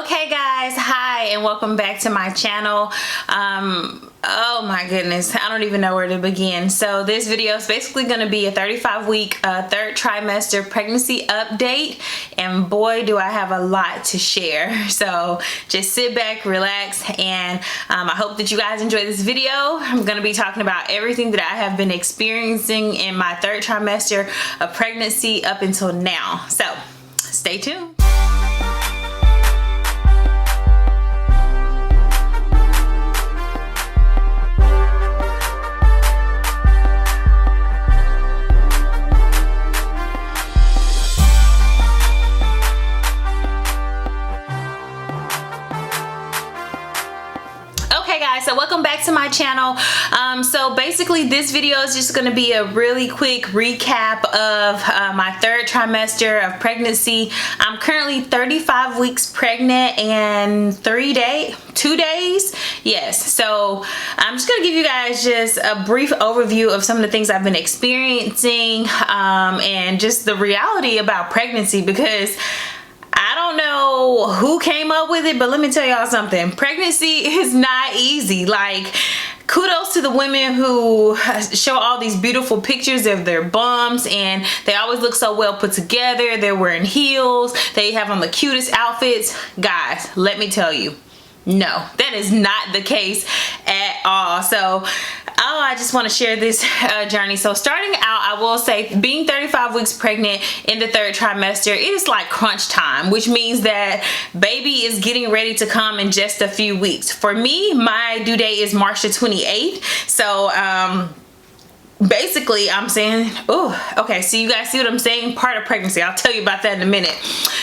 Okay guys, hi and welcome back to my channel. Oh my goodness, I don't even know where to begin. So this video is basically going to be a 35-week third trimester pregnancy update, and boy do I have a lot to share. So just sit back, relax, and I hope that you guys enjoy this video. I'm going to be talking about everything that I have been experiencing in my third trimester of pregnancy up until now. So stay tuned. So welcome back to my channel. So basically this video is just going to be a really quick recap of my third trimester of pregnancy. I'm currently 35 weeks pregnant and 2 days. Yes, so I'm just going to give you guys just a brief overview of some of the things I've been experiencing and just the reality about pregnancy, because I don't know who came up with it, but let me tell y'all something. Pregnancy is not easy. Like, kudos to the women who show all these beautiful pictures of their bums and they always look so well put together. They're wearing heels. They have on the cutest outfits. Guys, let me tell you, no, that is not the case at all. So I just want to share this journey. So starting out, I will say being 35 weeks pregnant in the third trimester, it is like crunch time, which means that baby is getting ready to come in just a few weeks. For me, my due date is March the 28th. So basically I'm saying, oh, okay, so you guys see what I'm saying? Part of pregnancy. I'll tell you about that in a minute.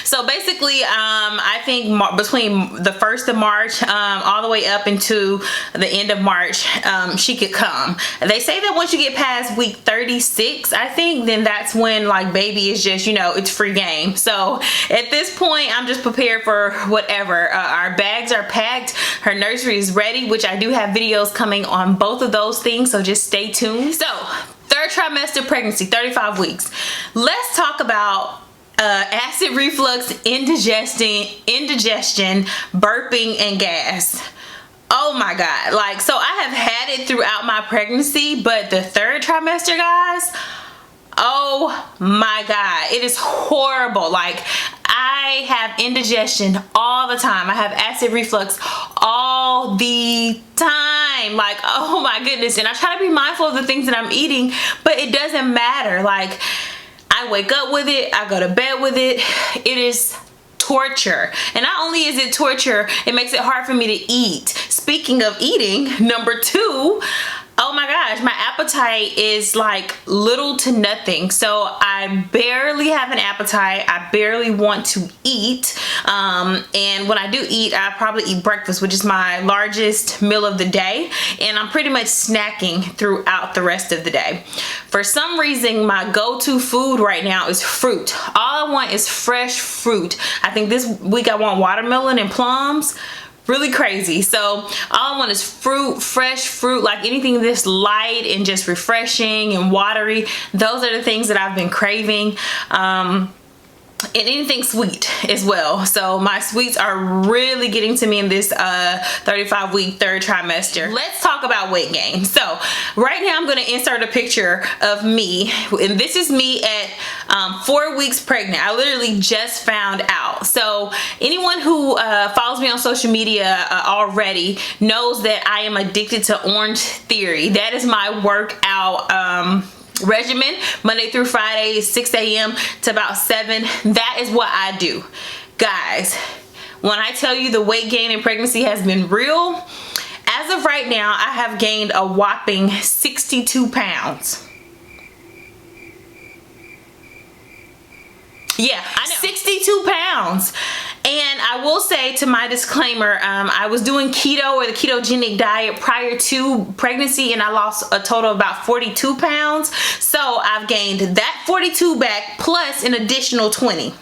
So basically, I think between the 1st of March all the way up into the end of March, she could come. They say that once you get past week 36, I think, then that's when like baby is just, you know, it's free game. So at this point, I'm just prepared for whatever. Our bags are packed. Her nursery is ready, which I do have videos coming on both of those things. So just stay tuned. So third trimester pregnancy, 35 weeks. Let's talk about acid reflux, indigestion, burping, and gas. Oh my God. Like, so I have had it throughout my pregnancy, but the third trimester, guys, oh my God, it is horrible. Like, I have indigestion all the time. I have acid reflux all the time. Like, oh my goodness. And I try to be mindful of the things that I'm eating, but it doesn't matter. Like, I wake up with it, I go to bed with it. It is torture. And not only is it torture, it makes it hard for me to eat. Speaking of eating, number 2, oh my gosh, my appetite is like little to nothing. So I barely have an appetite. I barely want to eat. And when I do eat, I probably eat breakfast, which is my largest meal of the day. And I'm pretty much snacking throughout the rest of the day. For some reason, my go-to food right now is fruit. All I want is fresh fruit. I think this week I want watermelon and plums. Really crazy. So all I want is fruit, fresh fruit, like anything this light and just refreshing and watery. Those are the things that I've been craving. And anything sweet as well. So my sweets are really getting to me in this 35-week third trimester. Let's talk about weight gain. So right now I'm going to insert a picture of me, and this is me at 4 weeks pregnant. I literally just found out. So anyone who follows me on social media already knows that I am addicted to Orange Theory. That is my workout regimen, Monday through Friday, 6 a.m. to about 7. That is what I do. Guys, when I tell you the weight gain in pregnancy has been real, as of right now, I have gained a whopping 62 pounds. Yeah, I know. 62 pounds. And I will say, to my disclaimer, I was doing keto or the ketogenic diet prior to pregnancy, and I lost a total of about 42 pounds. So I've gained that 42 back plus an additional 20.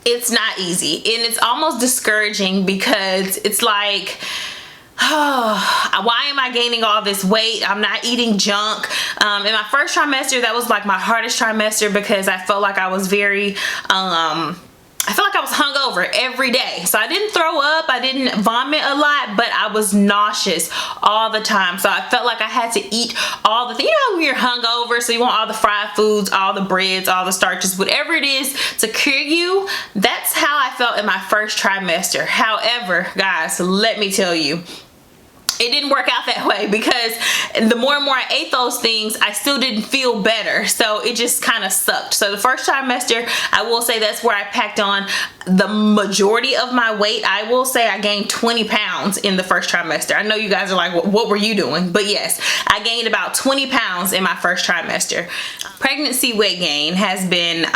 It's not easy, and it's almost discouraging because it's like, oh, why am I gaining all this weight? I'm not eating junk. In my first trimester, that was like my hardest trimester because I felt like I was very I felt like I was hungover every day. So I didn't throw up, I didn't vomit a lot, but I was nauseous all the time. So I felt like I had to eat all the things. You know, when you're hungover, so you want all the fried foods, all the breads, all the starches, whatever it is to cure you. That's how I felt in my first trimester. However, guys, let me tell you, it didn't work out that way, because the more and more I ate those things, I still didn't feel better. So it just kind of sucked. So the first trimester, I will say that's where I packed on the majority of my weight. I will say I gained 20 pounds in the first trimester. I know you guys are like, what were you doing? But yes, I gained about 20 pounds in my first trimester. Pregnancy weight gain has been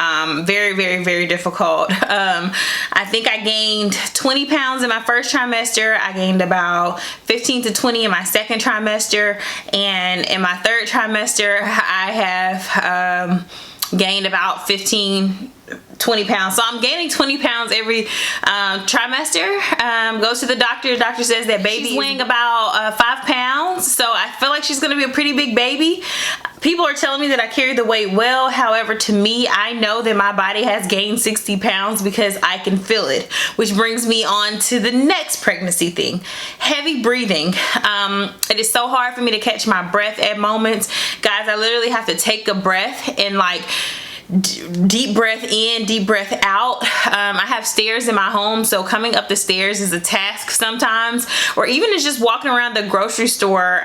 very, very, very difficult. I think I gained 20 pounds in my first trimester. I gained about 15 to 20 in my second trimester, and in my third trimester I have gained about 15-20 pounds. So I'm gaining 20 pounds every trimester. Goes to the doctor. The doctor says that baby's weighing about 5 pounds. So I feel like she's gonna be a pretty big baby. People are telling me that I carry the weight well. However, to me, I know that my body has gained 60 pounds because I can feel it. Which brings me on to the next pregnancy thing. Heavy breathing. It is so hard for me to catch my breath at moments. Guys, I literally have to take a breath and like deep breath in, deep breath out. I have stairs in my home, so coming up the stairs is a task sometimes, or even it's just walking around the grocery store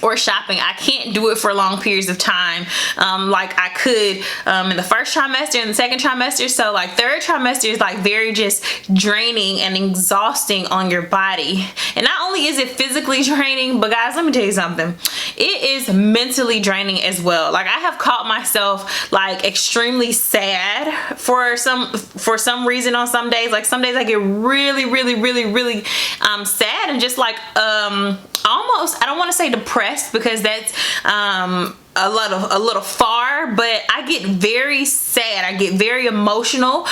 or shopping. I can't do it for long periods of time like I could in the first trimester and the second trimester. So like third trimester is like very just draining and exhausting on your body. And not only is it physically draining, but guys, let me tell you something, it is mentally draining as well. Like I have caught myself like extremely sad for some reason on some days. Like some days I get really sad and just like almost, I don't want to say depressed because that's a little far, but I get very sad. I get very emotional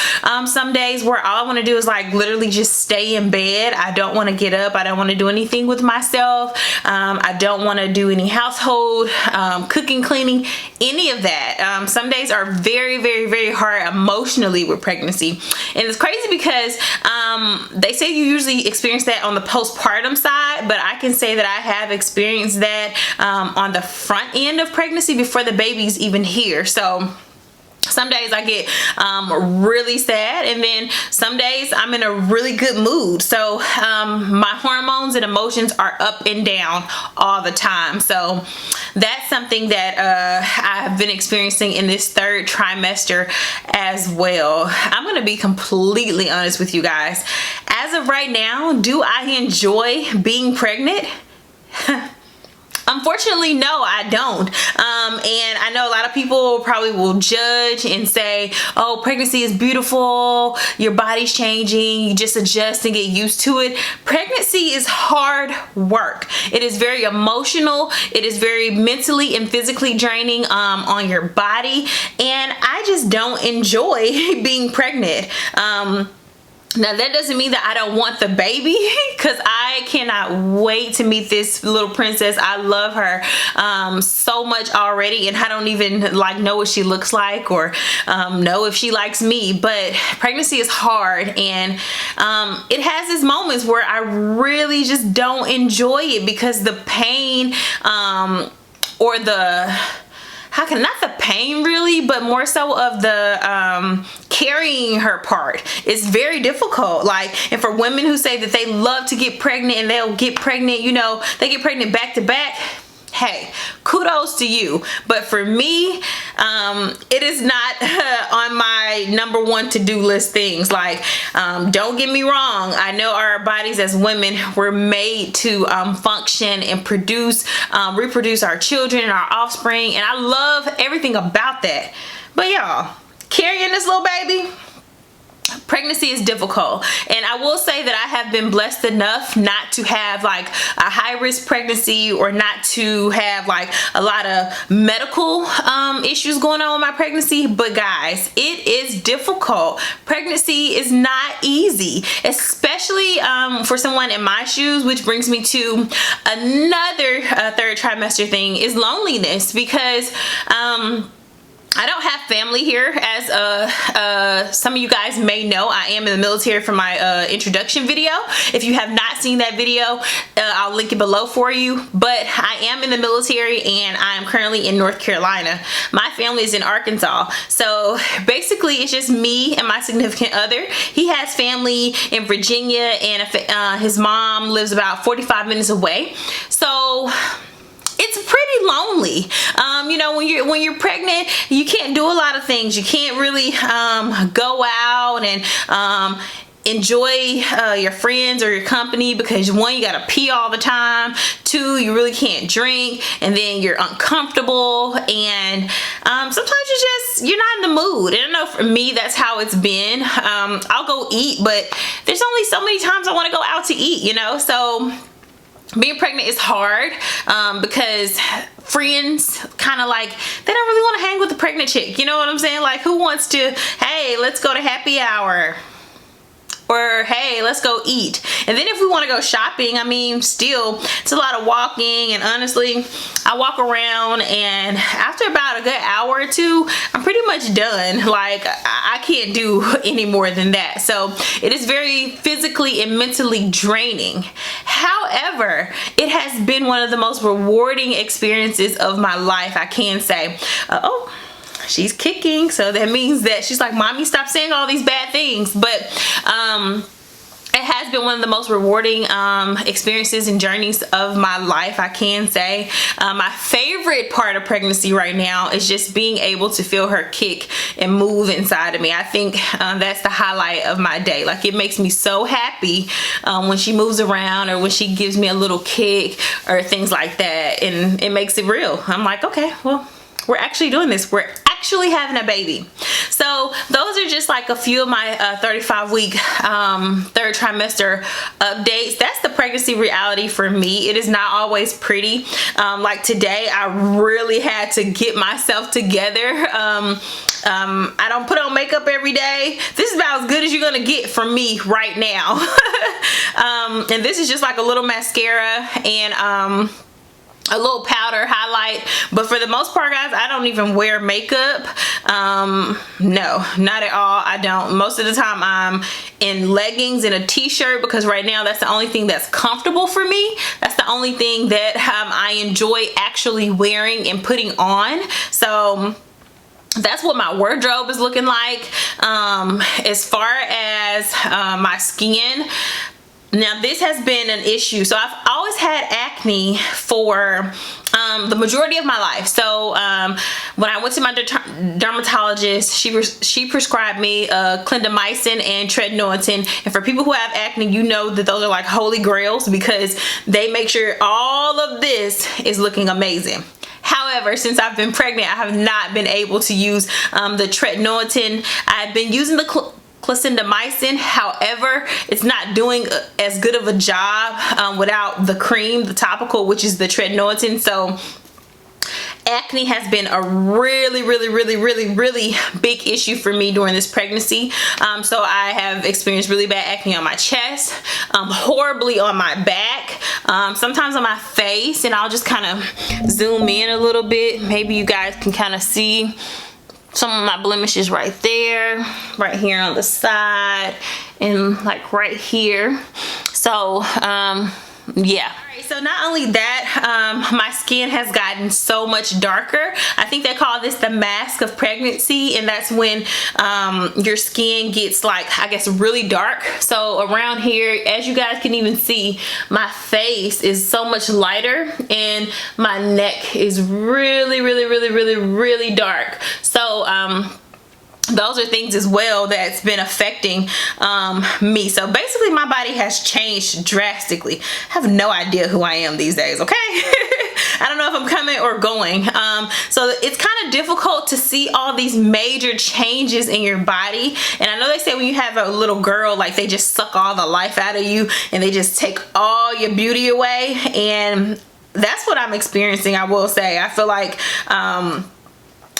some days where all I want to do is like literally just stay in bed. I don't want to get up. I don't want to do anything with myself. I don't want to do any household cooking, cleaning, any of that. Some days are very hard emotionally with pregnancy, and it's crazy because they say you usually experience that on the postpartum side, but I can say that I have experienced that on the front end of pregnancy before the baby's even here. So some days I get really sad, and then some days I'm in a really good mood. So my hormones and emotions are up and down all the time. So that's something that I've been experiencing in this third trimester as well. I'm gonna be completely honest with you guys. As of right now, do I enjoy being pregnant? Unfortunately, no, I don't. And I know a lot of people probably will judge and say, oh, pregnancy is beautiful, your body's changing, you just adjust and get used to it. Pregnancy is hard work. It is very emotional. It is very mentally and physically draining on your body. And I just don't enjoy being pregnant. Now that doesn't mean that I don't want the baby, because I cannot wait to meet this little princess. I love her so much already, and I don't even like know what she looks like or know if she likes me. But pregnancy is hard, and it has its moments where I really just don't enjoy it because the pain or the not the pain really, but more so of the carrying her part is very difficult. Like, and for women who say that they love to get pregnant and they'll get pregnant, you know, they get pregnant back to back, hey, kudos to you. But for me, it is not on my number one to-do list things. Like, don't get me wrong, I know our bodies as women were made to function and reproduce our children and our offspring, and I love everything about that. But y'all, carrying this little baby, pregnancy is difficult. And I will say that I have been blessed enough not to have like a high-risk pregnancy or not to have like a lot of medical issues going on with my pregnancy. But guys, it is difficult. Pregnancy is not easy, especially for someone in my shoes, which brings me to another third trimester thing, is loneliness. Because I don't have family here, as some of you guys may know. I am in the military for my introduction video. If you have not seen that video, I'll link it below for you. But I am in the military and I am currently in North Carolina. My family is in Arkansas. So basically it's just me and my significant other. He has family in Virginia, and his mom lives about 45 minutes away. So it's pretty lonely. You know, when you're pregnant, you can't do a lot of things. You can't really go out and enjoy your friends or your company, because one, you gotta pee all the time, two, you really can't drink, and then you're uncomfortable, and sometimes you're not in the mood. And I know for me that's how it's been. I'll go eat, but there's only so many times I want to go out to eat, you know. So being pregnant is hard, because friends kind of like, they don't really want to hang with the pregnant chick, you know what I'm saying? Like, who wants to, hey, let's go to happy hour, or hey, let's go eat. And then if we want to go shopping, I mean, still, it's a lot of walking, and honestly, I walk around, and after about a good hour or two, I'm pretty much done. Like, I can't do any more than that. So it is very physically and mentally draining. However, it has been one of the most rewarding experiences of my life, I can say. Oh, she's kicking, so that means that she's like, mommy, stop saying all these bad things. But it has been one of the most rewarding experiences and journeys of my life, I can say. My favorite part of pregnancy right now is just being able to feel her kick and move inside of me. I think that's the highlight of my day. Like, it makes me so happy when she moves around, or when she gives me a little kick, or things like that, and it makes it real. I'm like, okay, well, we're actually doing this. We're actually having a baby. So those are just like a few of my 35-week third trimester updates. That's the pregnancy reality for me. It is not always pretty. Like today, I really had to get myself together. I don't put on makeup every day. This is about as good as you're gonna get from me right now. And this is just like a little mascara and a little powder highlight, but for the most part, guys, I don't even wear makeup. No, not at all. I don't. Most of the time I'm in leggings and a t-shirt, because right now that's the only thing that's comfortable for me. That's the only thing that I enjoy actually wearing and putting on. So that's what my wardrobe is looking like. As far as my skin, now this has been an issue. So I've always had acne for the majority of my life. So when I went to my dermatologist, she prescribed me clindamycin and tretinoin. And for people who have acne, you know that those are like holy grails, because they make sure all of this is looking amazing. However, since I've been pregnant, I have not been able to use the tretinoin. I've been using the clindamycin. However, it's not doing as good of a job without the cream, the topical, which is the tretinoin. So acne has been a really big issue for me during this pregnancy. So I have experienced really bad acne on my chest, horribly on my back, sometimes on my face, and I'll just kind of zoom in a little bit. Maybe you guys can kind of see some of my blemishes right there, right here on the side, and like right here. So yeah. So not only that, my skin has gotten so much darker. I think they call this the mask of pregnancy, and that's when your skin gets, like, I guess, really dark. So around here, as you guys can even see, my face is so much lighter, and my neck is really dark. So those are things as well that's been affecting me. So basically my body has changed drastically. I have no idea who I am these days, okay? I don't know if I'm coming or going. So it's kind of difficult to see all these major changes in your body. And I know they say when you have a little girl, like, they just suck all the life out of you and they just take all your beauty away. And that's what I'm experiencing, I will say. I feel like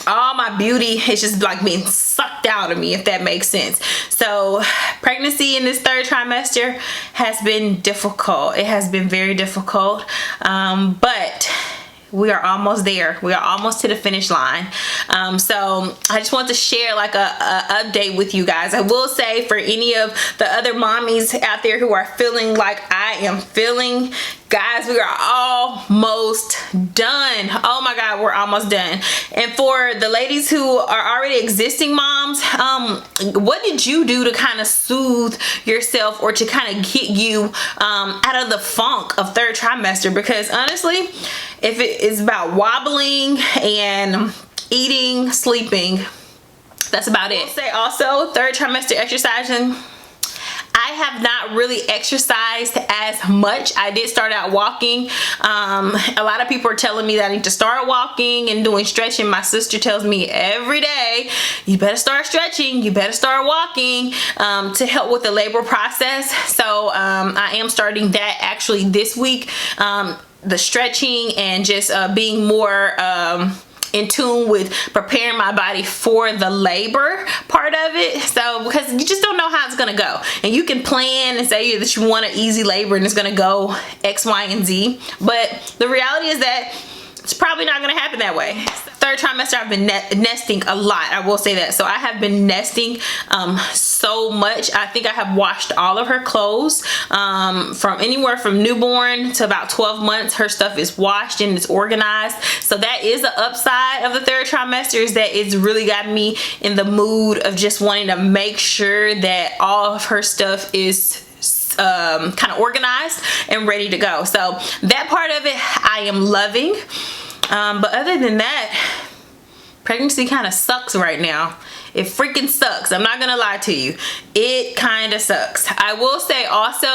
all my beauty is just like being sucked out of me, if that makes sense. So pregnancy in this third trimester has been difficult. It has been very difficult, but we are almost there. We are almost to the finish line. So I just want to share like a update with you guys. I will say, for any of the other mommies out there who are feeling like I am feeling, guys, we are almost done. Oh my God, we're almost done. And for the ladies who are already existing moms, what did you do to kind of soothe yourself or to kind of get you out of the funk of third trimester? Because honestly, if it is about wobbling and eating, sleeping, that's about it. I'll say also, third trimester exercising, I have not really exercised as much. I did start out walking. A lot of people are telling me that I need to start walking and doing stretching. My sister tells me every day, you better start stretching, you better start walking to help with the labor process. So I am starting that actually this week. The stretching and just being more in tune with preparing my body for the labor part of it. So because you just don't know how it's gonna go, and you can plan and say that you want an easy labor and it's gonna go X, Y, and Z, but the reality is that it's probably not gonna happen that way. Third trimester, I've been nesting a lot, I will say that. So I have been nesting so much. I think I have washed all of her clothes from anywhere from newborn to about 12 months. Her stuff is washed and it's organized. So that is the upside of the third trimester, is that it's really got me in the mood of just wanting to make sure that all of her stuff is kind of organized and ready to go. So that part of it I am loving, but other than that, pregnancy kind of sucks right now. It freaking sucks. I'm not gonna lie to you, it kind of sucks. I will say also,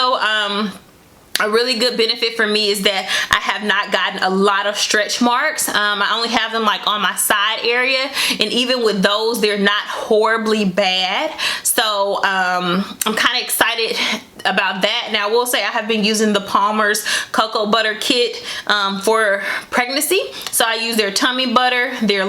a really good benefit for me is that I have not gotten a lot of stretch marks. I only have them like on my side area, and even with those, they're not horribly bad. So I'm kind of excited about that. Now I will say I have been using the Palmer's cocoa butter kit for pregnancy. So I use their tummy butter, their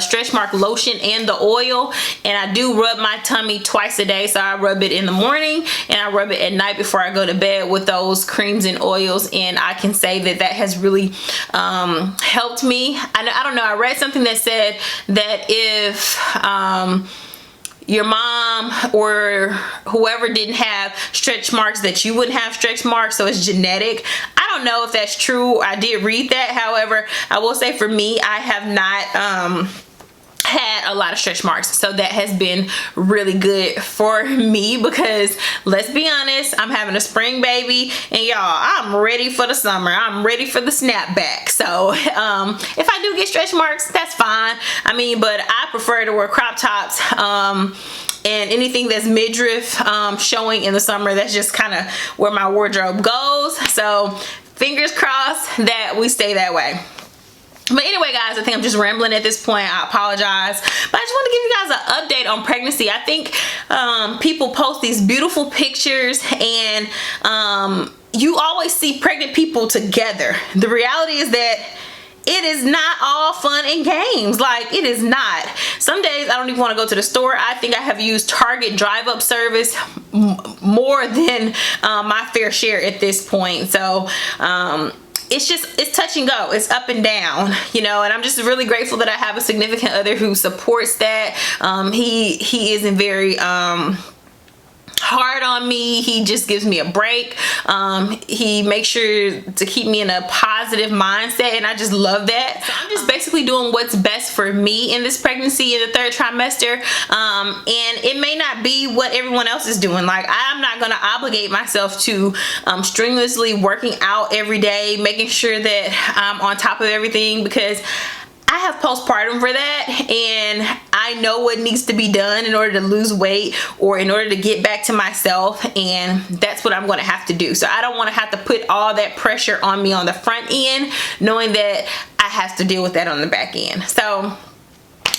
stretch mark lotion, and the oil, and I do rub my tummy twice a day. So I rub it in the morning and I rub it at night before I go to bed with those creams and oils, and I can say that that has really helped me. I don't know, I read something that said that if your mom or whoever didn't have stretch marks, that you wouldn't have stretch marks, so it's genetic. I don't know if that's true. I did read that. However, I will say for me, I have not had a lot of stretch marks, so that has been really good for me, because let's be honest, I'm having a spring baby, and y'all, I'm ready for the summer. I'm ready for the snapback. So if I do get stretch marks, that's fine. I mean, but I prefer to wear crop tops and anything that's midriff showing in the summer. That's just kind of where my wardrobe goes. So fingers crossed that we stay that way. But anyway, guys, I think I'm just rambling at this point. I apologize, but I just want to give you guys an update on pregnancy. I think people post these beautiful pictures, and you always see pregnant people together. The reality is that it is not all fun and games. Like, it is not. Some days I don't even want to go to the store. I think I have used Target drive-up service more than my fair share at this point. So it's touch and go. It's up and down, you know, and I'm just really grateful that I have a significant other who supports that. He isn't very hard on me. He just gives me a break. He makes sure to keep me in a positive mindset, and I just love that. So I'm just basically doing what's best for me in this pregnancy, in the third trimester, and it may not be what everyone else is doing. Like, I'm not going to obligate myself to strenuously working out every day, making sure that I'm on top of everything, because I have postpartum for that, and I know what needs to be done in order to lose weight or in order to get back to myself, and that's what I'm going to have to do. So I don't want to have to put all that pressure on me on the front end, knowing that I have to deal with that on the back end. So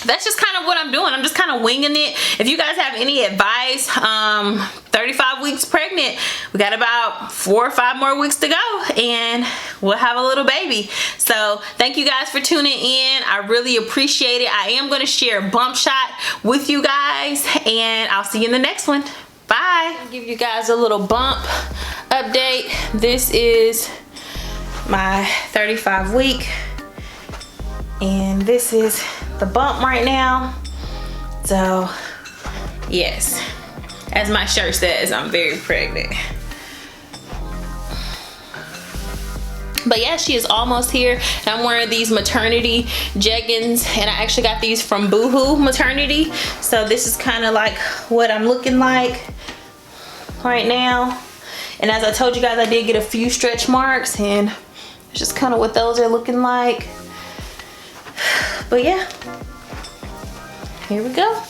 that's just kind of what I'm doing. I'm just kind of winging it. If you guys have any advice, 35 weeks pregnant, we got about 4 or 5 more weeks to go, and we'll have a little baby. So thank you guys for tuning in. I really appreciate it. I am going to share a bump shot with you guys, and I'll see you in the next one. Bye. I'll give you guys a little bump update. This is my 35 week And this is the bump right now. So yes, as my shirt says, I'm very pregnant. But yeah, she is almost here. And I'm wearing these maternity jeggings, and I actually got these from Boohoo Maternity. So this is kind of like what I'm looking like right now. And as I told you guys, I did get a few stretch marks, and it's just kind of what those are looking like. But yeah, here we go.